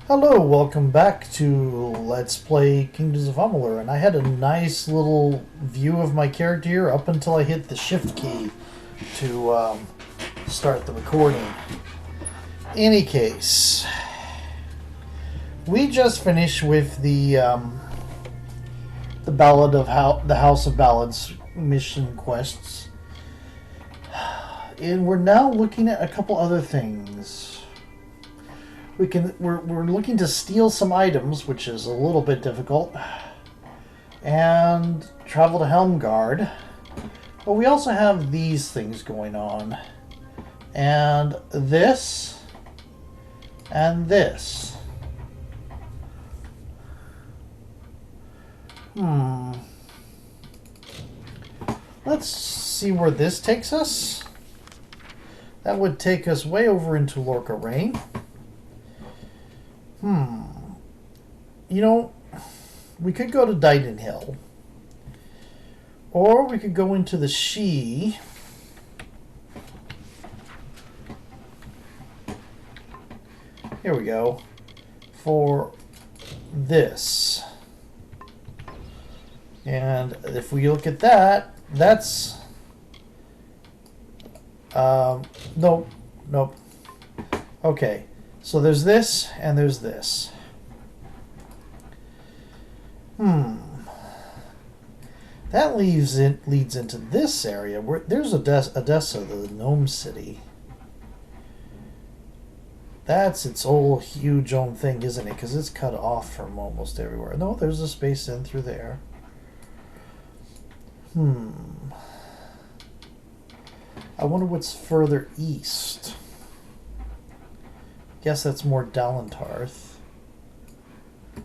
Hello, welcome back to Let's Play Kingdoms of Amalur, and I had a nice little view of my character here up until I hit the shift key to start the recording. Any case, we just finished with the Ballad of the House of Ballads mission quests, and we're now looking at a couple other things. We're looking to steal some items, which is a little bit difficult, and travel to Helmgard. But we also have these things going on, and this, and this. Let's see where this takes us. That would take us way over into Lorca-Rain. You know, we could go to Dyden Hill. Or we could go into the She. Here we go. For this. And if we look at that, that's... Nope. Okay. So there's this, and there's this. That leads into this area where there's Odessa, the gnome city. That's its whole huge own thing, isn't it? Because it's cut off from almost everywhere. No, there's a space in through there. I wonder what's further east. Guess that's more Dalentarth.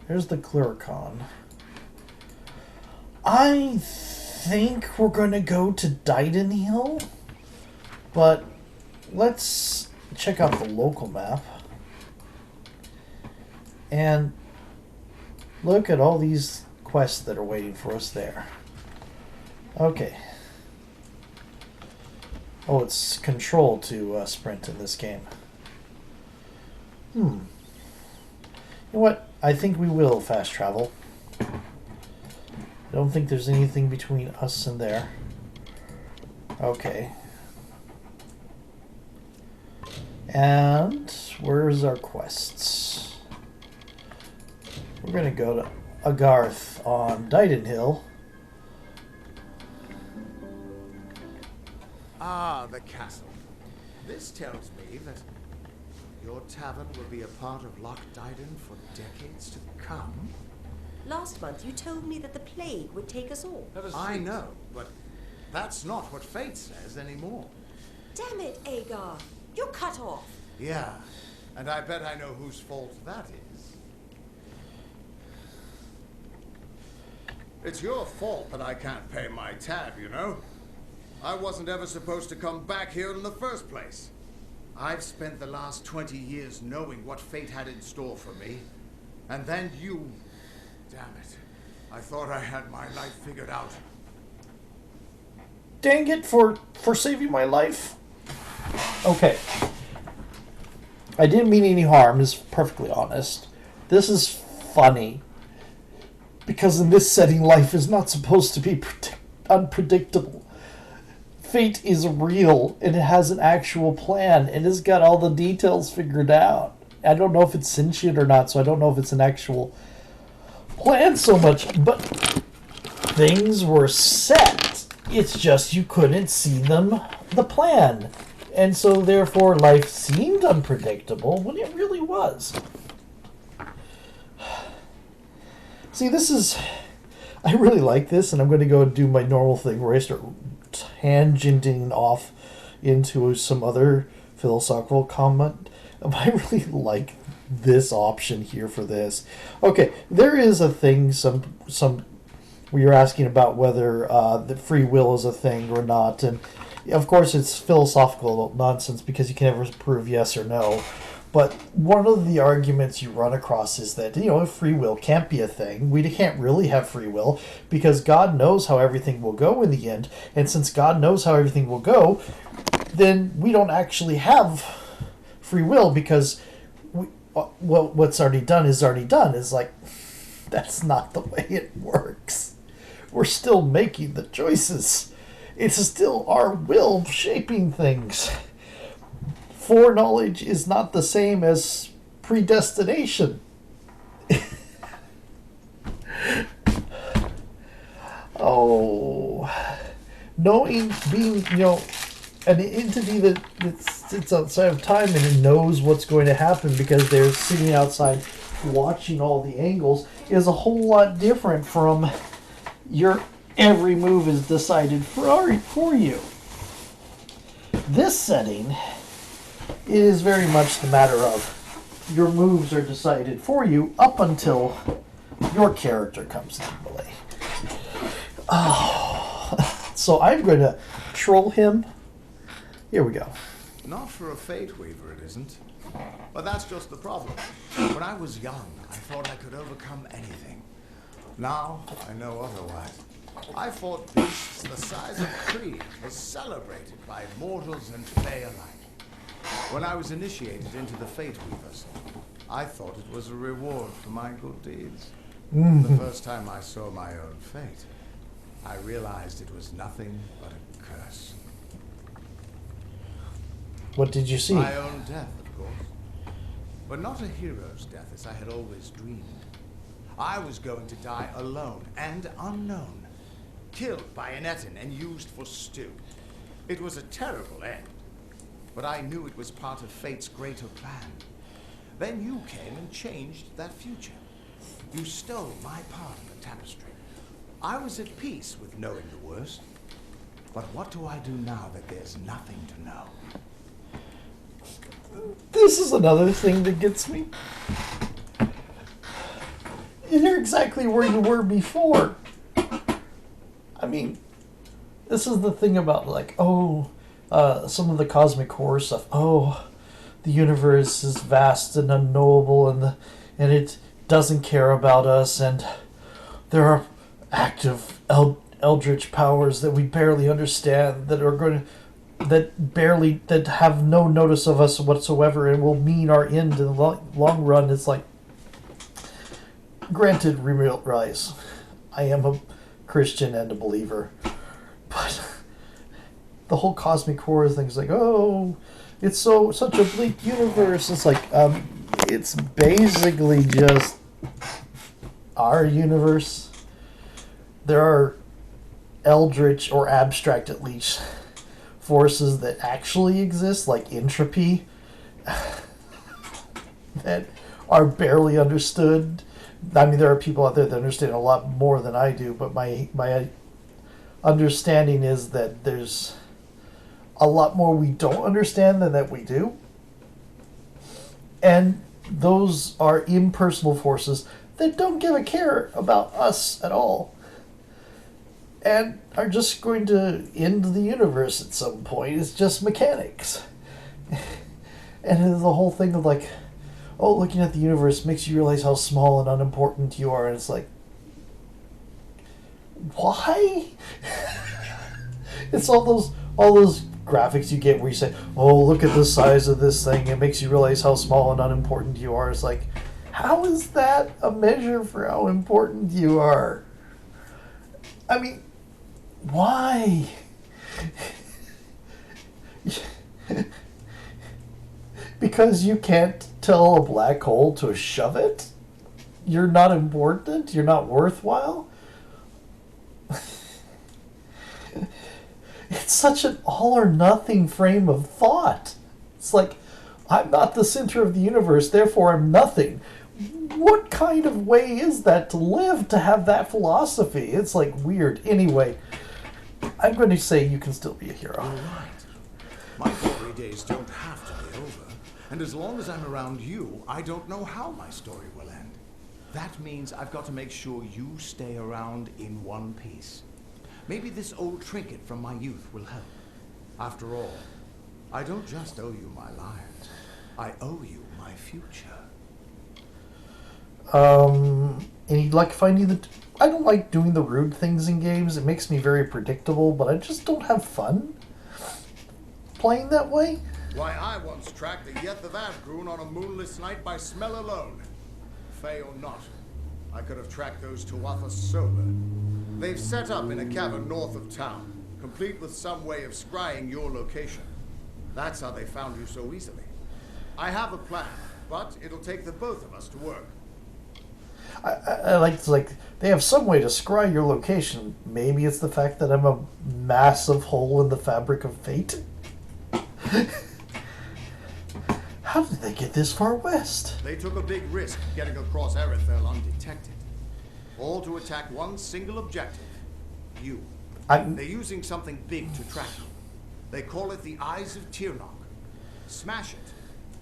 There's the Cluricon. I think we're going to go to Dyden Hill, but let's check out the local map and look at all these quests that are waiting for us there. Okay. Oh, it's control to sprint in this game. You know what? I think we will fast travel. I don't think there's anything between us and there. Okay. And where's our quests? We're going to go to Agarth on Dyden Hill. Ah, the castle. This tells me that your tavern will be a part of Loch Dyden for decades to come. Last month you told me that the plague would take us all. I know, but that's not what fate says anymore. Damn it, Agarth. You're cut off. Yeah, and I bet I know whose fault that is. It's your fault that I can't pay my tab, you know? I wasn't ever supposed to come back here in the first place. I've spent the last 20 years knowing what fate had in store for me. And then you... Damn it. I thought I had my life figured out. Dang it for saving my life. Okay. I didn't mean any harm, is perfectly honest. This is funny. Because in this setting, life is not supposed to be unpredictable. Fate is real, and it has an actual plan, and it's got all the details figured out. I don't know if it's sentient or not, so I don't know if it's an actual plan so much, but things were set. It's just you couldn't see the plan. And so therefore life seemed unpredictable when it really was. See, I really like this, and I'm going to go do my normal thing where I start tangenting off into some other philosophical comment. I really like this option here for this. Okay, there is a thing, some we were asking about whether the free will is a thing or not, and of course it's philosophical nonsense because you can never prove yes or no. But one of the arguments you run across is that, free will can't be a thing. We can't really have free will because God knows how everything will go in the end. And since God knows how everything will go, then we don't actually have free will because well, what's already done is already done. Is like, that's not the way it works. We're still making the choices. It's still our will shaping things. Foreknowledge is not the same as predestination. Oh, knowing, being, an entity that sits outside of time and it knows what's going to happen because they're sitting outside watching all the angles is a whole lot different from your every move is decided for you. This setting is very much the matter of your moves are decided for you up until your character comes into play. Oh, so I'm going to troll him. Here we go. Not for a Fate Weaver, it isn't. But that's just the problem. When I was young, I thought I could overcome anything. Now, I know otherwise. I fought beasts the size of trees, was celebrated by mortals and fae alike. When I was initiated into the Fate Weavers, I thought it was a reward for my good deeds. The first time I saw my own fate, I realized it was nothing but a curse. What did you see? My own death, of course. But not a hero's death as I had always dreamed. I was going to die alone and unknown. Killed by an Etin and used for stew. It was a terrible end. But I knew it was part of fate's greater plan. Then you came and changed that future. You stole my part of the tapestry. I was at peace with knowing the worst. But what do I do now that there's nothing to know? This is another thing that gets me. You're exactly where you were before. I mean, this is the thing about, like, some of the cosmic horror stuff. The universe is vast and unknowable, and it doesn't care about us, and there are active eldritch powers that we barely understand that have no notice of us whatsoever and will mean our end in the long run. It's like, granted, realize I am a Christian and a believer, but the whole cosmic horror thing is like, it's such a bleak universe. It's like, it's basically just our universe. There are eldritch, or abstract at least, forces that actually exist, like entropy, that are barely understood. I mean, there are people out there that understand a lot more than I do, but my understanding is that there's a lot more we don't understand than that we do. And those are impersonal forces that don't give a care about us at all. And are just going to end the universe at some point. It's just mechanics. And the whole thing of like, looking at the universe makes you realize how small and unimportant you are. And it's like, why? It's all those graphics you get where you say, look at the size of this thing. It makes you realize how small and unimportant you are. It's like, how is that a measure for how important you are? I mean, why? Because you can't tell a black hole to shove it? You're not important? You're not worthwhile? It's such an all or nothing frame of thought. It's like, I'm not the center of the universe, therefore I'm nothing. What kind of way is that to live, to have that philosophy? It's like weird. Anyway, I'm going to say you can still be a hero. You're right. My glory days don't have to be over. And as long as I'm around you, I don't know how my story will end. That means I've got to make sure you stay around in one piece. Maybe this old trinket from my youth will help. After all, I don't just owe you my lives. I owe you my future. And you'd like finding I don't like doing the rude things in games. It makes me very predictable, but I just don't have fun playing that way. Why, I once tracked the Yeth of Avgrun on a moonless night by smell alone. Fey or not, I could have tracked those Tuatha sober. They've set up in a cavern north of town, complete with some way of scrying your location. That's how they found you so easily. I have a plan, but it'll take the both of us to work. I like they have some way to scry your location. Maybe it's the fact that I'm a massive hole in the fabric of fate. How did they get this far west? They took a big risk getting across Erythel undetected. All to attack one single objective. You. They're using something big to track you. They call it the Eyes of Tirnoch. Smash it,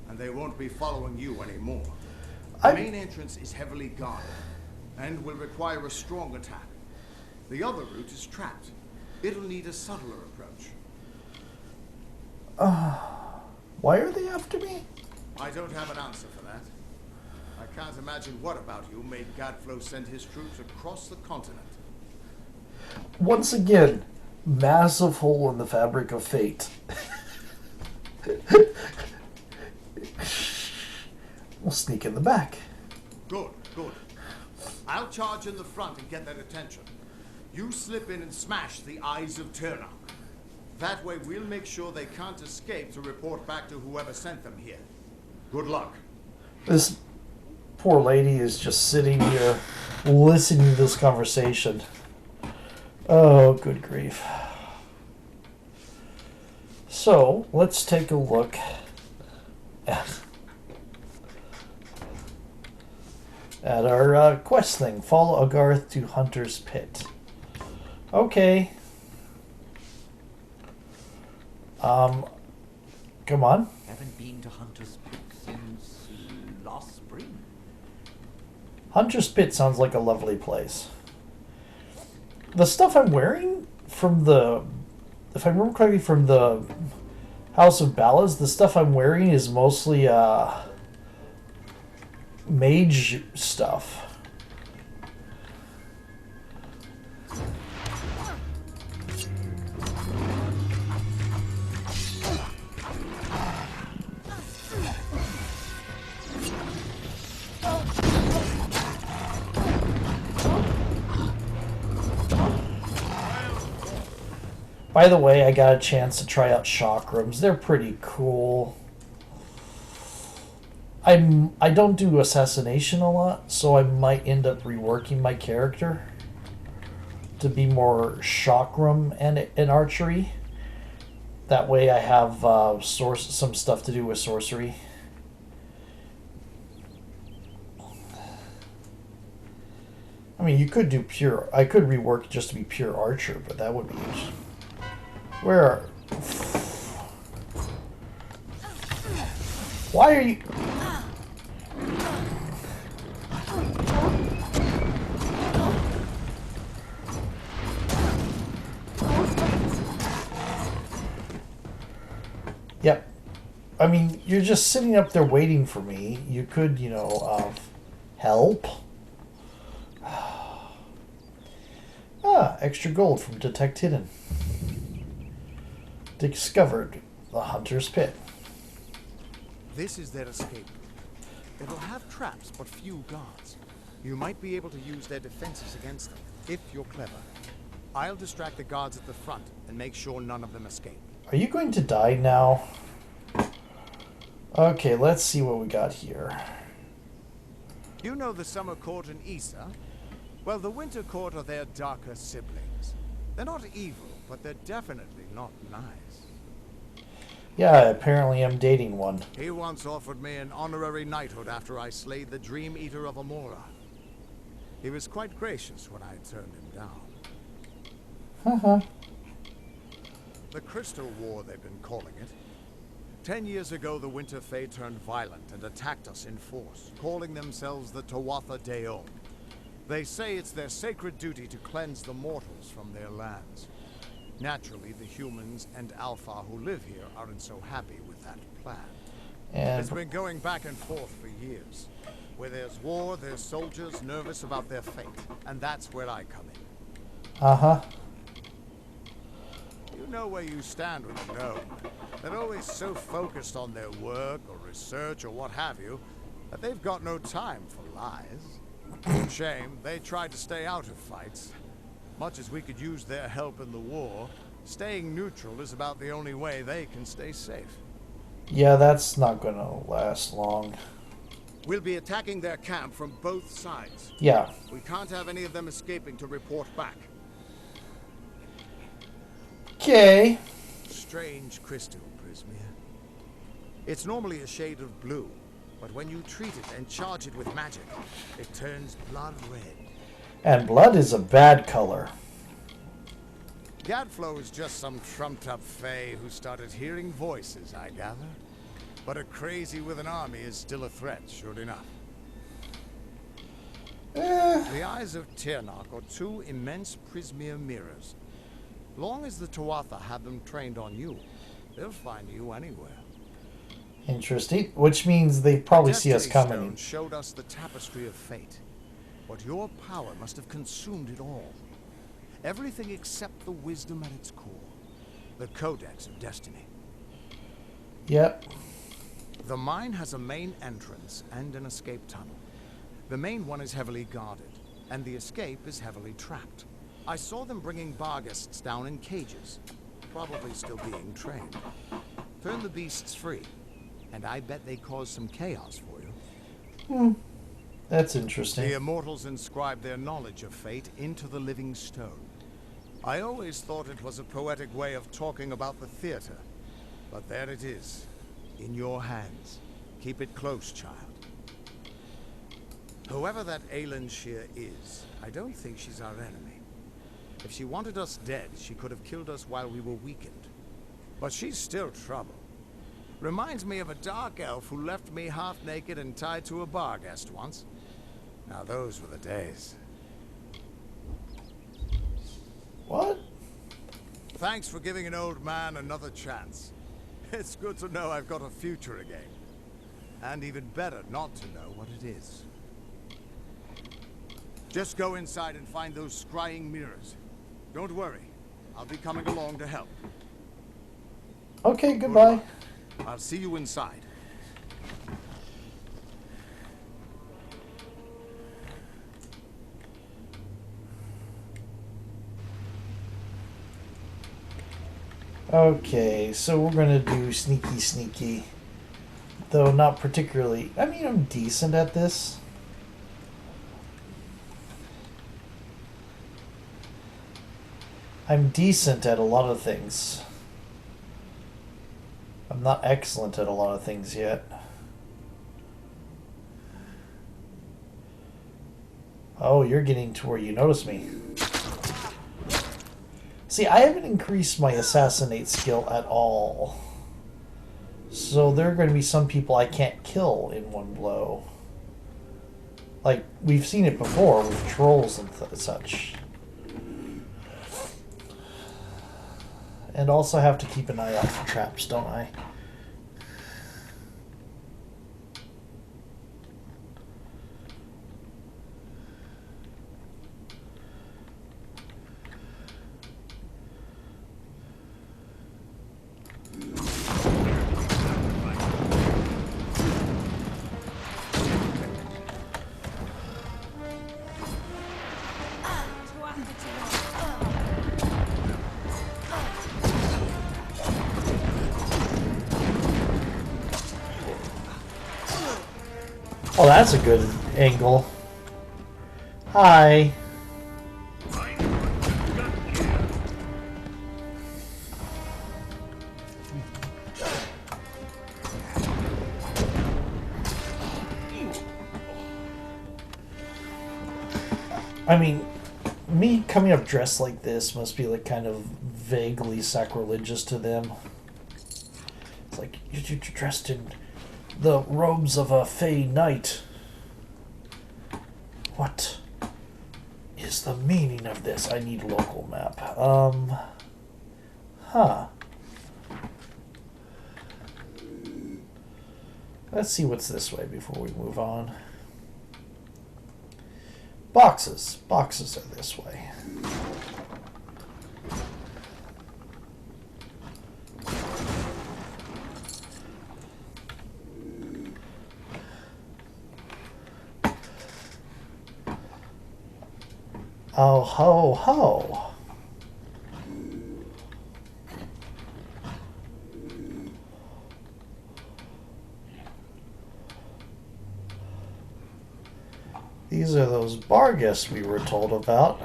and they won't be following you anymore. The main entrance is heavily guarded, and will require a strong attack. The other route is trapped. It'll need a subtler approach. Why are they after me? I don't have an answer for that. I can't imagine what about you made Gadflow send his troops across the continent. Once again, massive hole in the fabric of fate. We'll sneak in the back. Good, good. I'll charge in the front and get their attention. You slip in and smash the Eyes of Tirnoch. That way we'll make sure they can't escape to report back to whoever sent them here. Good luck. This poor lady is just sitting here listening to this conversation. Oh, good grief. So, let's take a look at our quest thing. Follow Agarth to Hunter's Pit. Okay. Come on. Haven't been to Hunter's Pit since last spring. Hunter's Pit sounds like a lovely place. The stuff I'm wearing from the... If I remember correctly from the House of Ballads, the stuff I'm wearing is mostly mage stuff. By the way, I got a chance to try out chakrams. They're pretty cool. I don't do assassination a lot, so I might end up reworking my character to be more chakram and archery. That way I have some stuff to do with sorcery. I mean, you could do pure... I could rework just to be pure archer, but that would be... Where? Why are you... Yep. I mean, you're just sitting up there waiting for me. You could, you know, help. Extra gold from Detect Hidden. Discovered the Hunter's Pit. This is their escape. It'll have traps, but few guards. You might be able to use their defenses against them, if you're clever. I'll distract the guards at the front and make sure none of them escape. Are you going to die now? Okay, let's see what we got here. You know the Summer Court and Issa? Well, the Winter Court are their darker siblings. They're not evil, but they're definitely not nice. Yeah, apparently I'm dating one. He once offered me an honorary knighthood after I slayed the Dream Eater of Amora. He was quite gracious when I turned him down. The Crystal War, they've been calling it. 10 years ago, the Winter Fae turned violent and attacked us in force, calling themselves the Tuatha Deum. They say it's their sacred duty to cleanse the mortals from their lands. Naturally, the humans and Alpha who live here aren't so happy with that plan. And It's been going back and forth for years. Where there's war, there's soldiers nervous about their fate. And that's where I come in. Uh-huh. You know where you stand with the gnome. They're always so focused on their work or research or what have you, that they've got no time for lies. Shame, they try to stay out of fights. Much as we could use their help in the war, staying neutral is about the only way they can stay safe. Yeah, that's not gonna last long. We'll be attacking their camp from both sides. Yeah. We can't have any of them escaping to report back. Okay. Strange crystal, Prismia. It's normally a shade of blue, but when you treat it and charge it with magic, it turns blood red. And blood is a bad color. Gadflow is just some trumped-up fae who started hearing voices, I gather. But a crazy with an army is still a threat, sure enough. The Eyes of Tirnoch are two immense Prismia mirrors. Long as the Tuatha have them trained on you, they'll find you anywhere. Interesting. Which means they probably see us Destiny coming. Stone showed us the tapestry of fate. But your power must have consumed it all. Everything except the wisdom at its core. The Codex of Destiny. Yep. The mine has a main entrance and an escape tunnel. The main one is heavily guarded, and the escape is heavily trapped. I saw them bringing barghests down in cages, probably still being trained. Turn the beasts free, and I bet they cause some chaos for you. That's interesting. The immortals inscribe their knowledge of fate into the living stone. I always thought it was a poetic way of talking about the theater, but there it is, in your hands. Keep it close, child. Whoever that Aelin Shear is, I don't think she's our enemy. If she wanted us dead, she could have killed us while we were weakened. But she's still trouble. Reminds me of a dark elf who left me half naked and tied to a barghest once. Now those were the days. What? Thanks for giving an old man another chance. It's good to know I've got a future again. And even better not to know what it is. Just go inside and find those scrying mirrors. Don't worry, I'll be coming along to help. Okay, goodbye. I'll see you inside. Okay, so we're gonna do sneaky sneaky. Though not particularly. I mean, I'm decent at this. I'm decent at a lot of things. I'm not excellent at a lot of things yet. Oh, you're getting to where you notice me. See, I haven't increased my assassinate skill at all. So there are going to be some people I can't kill in one blow. Like, we've seen it before with trolls and such. And also have to keep an eye out for traps, don't I? Oh, that's a good angle. Hi. I mean, me coming up dressed like this must be like kind of vaguely sacrilegious to them. It's like, you're dressed in the robes of a fey knight. What is the meaning of this? I need a local map. Let's see what's this way before we move on. Boxes. Boxes are this way. Oh ho ho. These are those Bargus we were told about.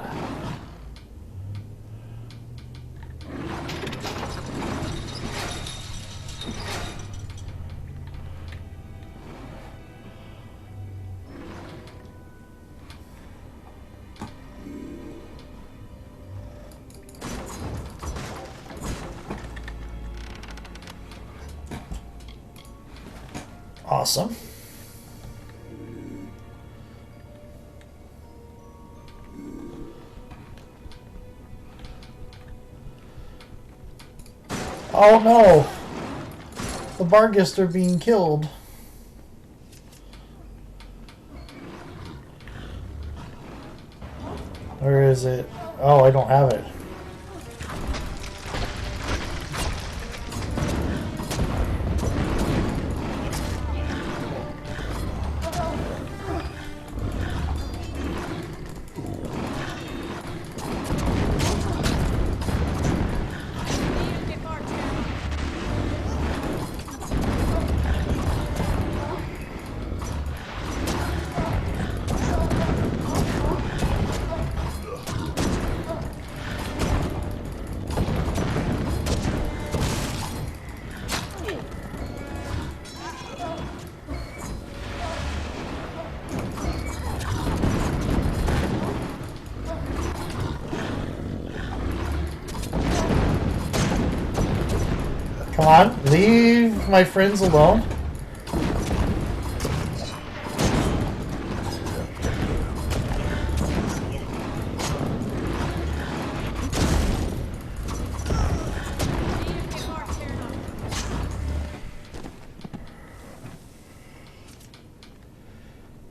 Awesome. Oh no! The Barghest are being killed. Where is it? Oh, I don't have it. Come on, leave my friends alone.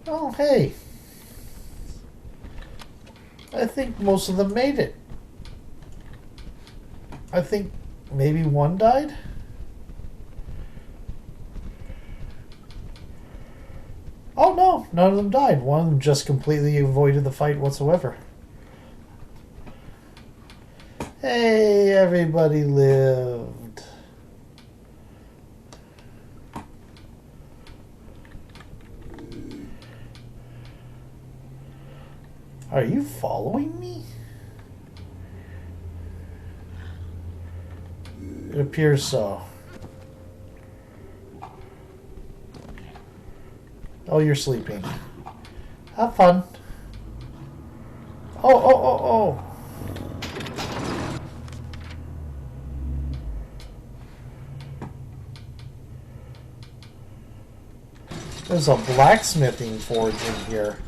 Oh, hey. I think most of them made it. I think maybe one died? Oh no, none of them died. One of them just completely avoided the fight whatsoever. Hey, everybody lived. Are you following me? It appears so. Oh, you're sleeping. Have fun. Oh. There's a blacksmithing forge in here.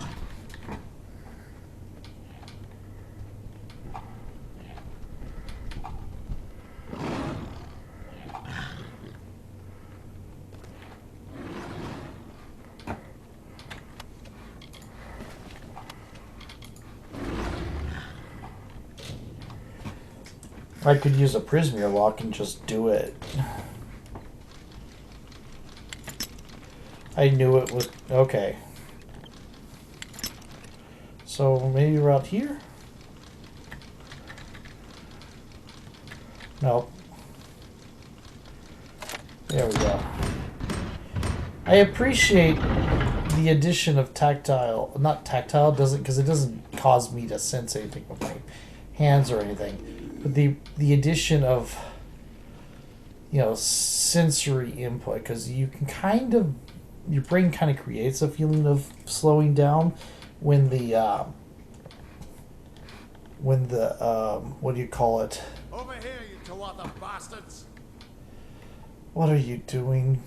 I could use a Prismere lock and just do it. I knew it was... Okay. So maybe around here? No. There we go. I appreciate the addition of tactile... Not tactile, doesn't, because it doesn't cause me to sense anything with my hands or anything. But the addition of, you know, sensory input, because you can kind of, your brain kind of creates a feeling of slowing down when the what do you call it? Over here, you Tuatha bastards! What are you doing?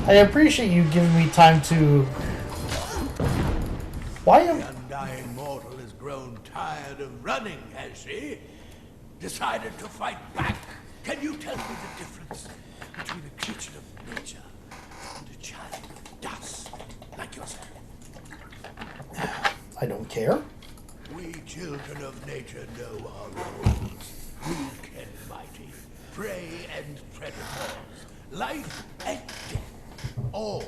I appreciate you giving me time to... Why am... dying mortal has grown tired of running, has she? Decided to fight back? Can you tell me the difference between a creature of nature and a child of dust like yourself? I don't care. We children of nature know our roles. Weak and mighty, prey and predators, life and death, all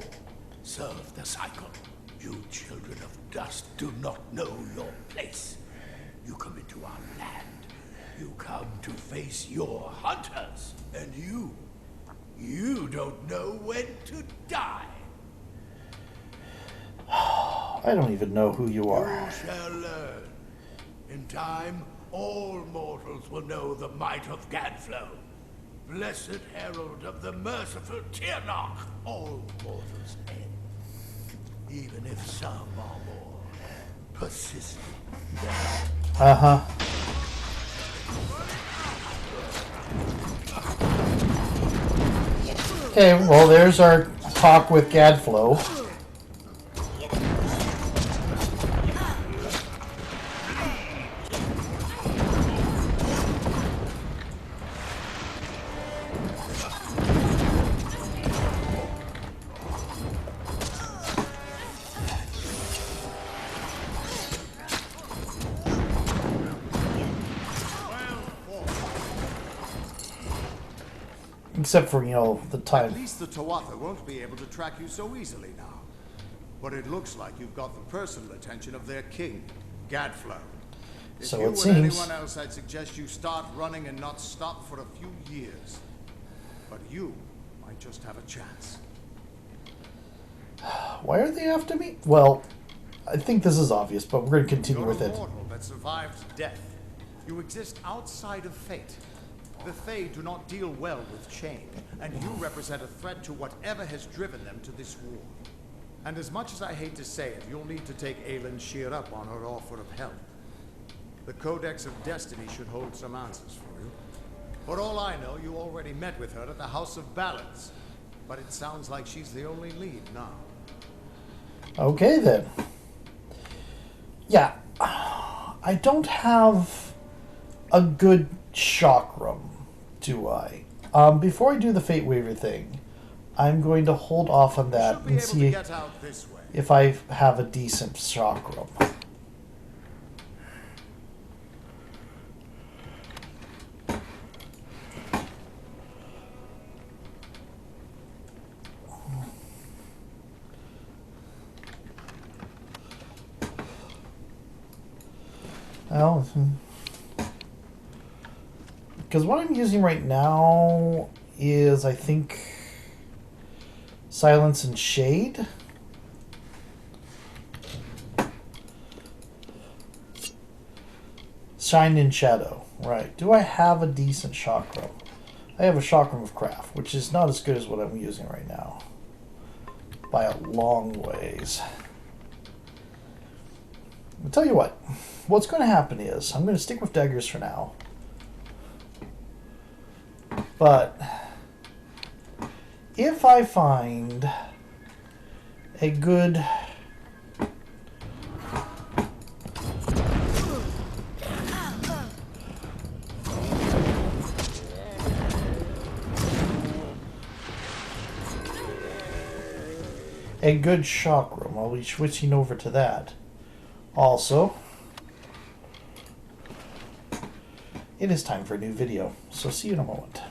serve the cycle. You children of dust do not know your place. You come into our land. You come to face your hunters. And you don't know when to die. I don't even know who you are. You shall learn. In time, all mortals will know the might of Gadflow. Blessed herald of the merciful Tirnoch. All mortals end. Even if some are more persistent. Uh-huh. Okay, well, there's our talk with Gadflow. Except for, you know, the time. At least the Tuatha won't be able to track you so easily now. But it looks like you've got the personal attention of their king, Gadflow. If So you it were seems. anyone else, I'd suggest you start running and not stop for a few years. But you might just have a chance. Why are they after me? Well, I think this is obvious, but we're going to continue You're with a it. mortal that survived death. You exist outside of fate. The Fae do not deal well with change, and you represent a threat to whatever has driven them to this war. And as much as I hate to say it, you'll need to take Aelin Shear up on her offer of help. The Codex of Destiny should hold some answers for you. For all I know, you already met with her at the House of Balance. But it sounds like she's the only lead now. Okay, then. Yeah. I don't have a good chakram, do I? Before I do the Fate Waver thing, I'm going to hold off on that and see if I have a decent chakram. Well, because what I'm using right now is, I think, Silence and Shade. Shine and Shadow. Right. Do I have a decent chakram? I have a chakram of craft, which is not as good as what I'm using right now. By a long ways. I'll tell you what. What's going to happen is, I'm going to stick with daggers for now. But if I find a good chakram, I'll be switching over to that. Also, it is time for a new video, so see you in a moment.